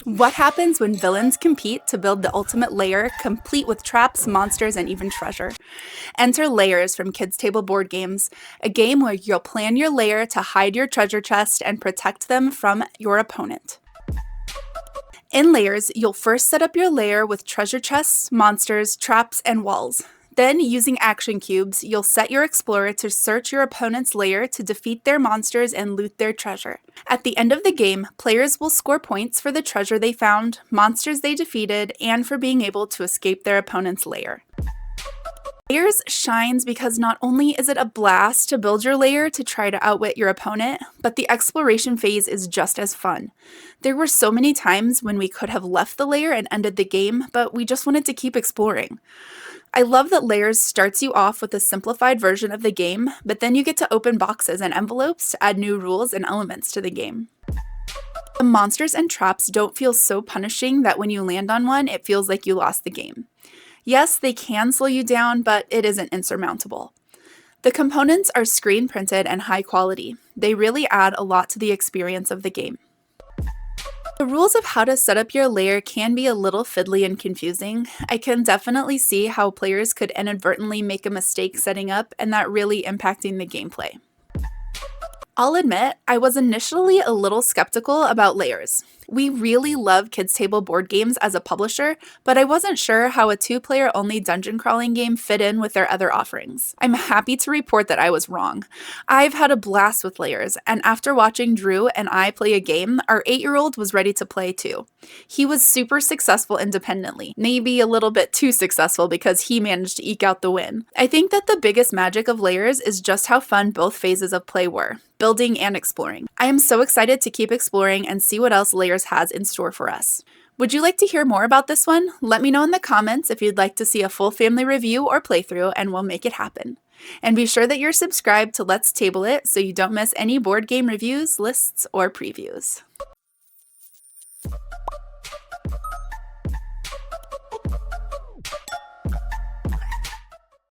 What happens when villains compete to build the ultimate lair, complete with traps, monsters, and even treasure? Enter Lairs from Kids Table Board Games, a game where you'll plan your lair to hide your treasure chest and protect them from your opponent. In Lairs, you'll first set up your lair with treasure chests, monsters, traps, and walls. Then, using action cubes, you'll set your explorer to search your opponent's lair to defeat their monsters and loot their treasure. At the end of the game, players will score points for the treasure they found, monsters they defeated, and for being able to escape their opponent's lair. Lairs shines because not only is it a blast to build your lair to try to outwit your opponent, but the exploration phase is just as fun. There were so many times when we could have left the lair and ended the game, but we just wanted to keep exploring. I love that Lairs starts you off with a simplified version of the game, but then you get to open boxes and envelopes to add new rules and elements to the game. The monsters and traps don't feel so punishing that when you land on one, it feels like you lost the game. Yes, they can slow you down, but it isn't insurmountable. The components are screen printed and high quality. They really add a lot to the experience of the game. The rules of how to set up your lair can be a little fiddly and confusing. I can definitely see how players could inadvertently make a mistake setting up and that really impacting the gameplay. I'll admit, I was initially a little skeptical about Lairs. We really love Kids Table Board Games as a publisher, but I wasn't sure how a two-player only dungeon crawling game fit in with their other offerings. I'm happy to report that I was wrong. I've had a blast with Lairs, and after watching Drew and I play a game, our 8-year-old was ready to play too. He was super successful independently, maybe a little bit too successful because he managed to eke out the win. I think that the biggest magic of Lairs is just how fun both phases of play were, building and exploring. I am so excited to keep exploring and see what else Lairs has in store for us. Would you like to hear more about this one? Let me know in the comments if you'd like to see a full family review or playthrough, and we'll make it happen. And be sure that you're subscribed to Let's Table It so you don't miss any board game reviews, lists, or previews.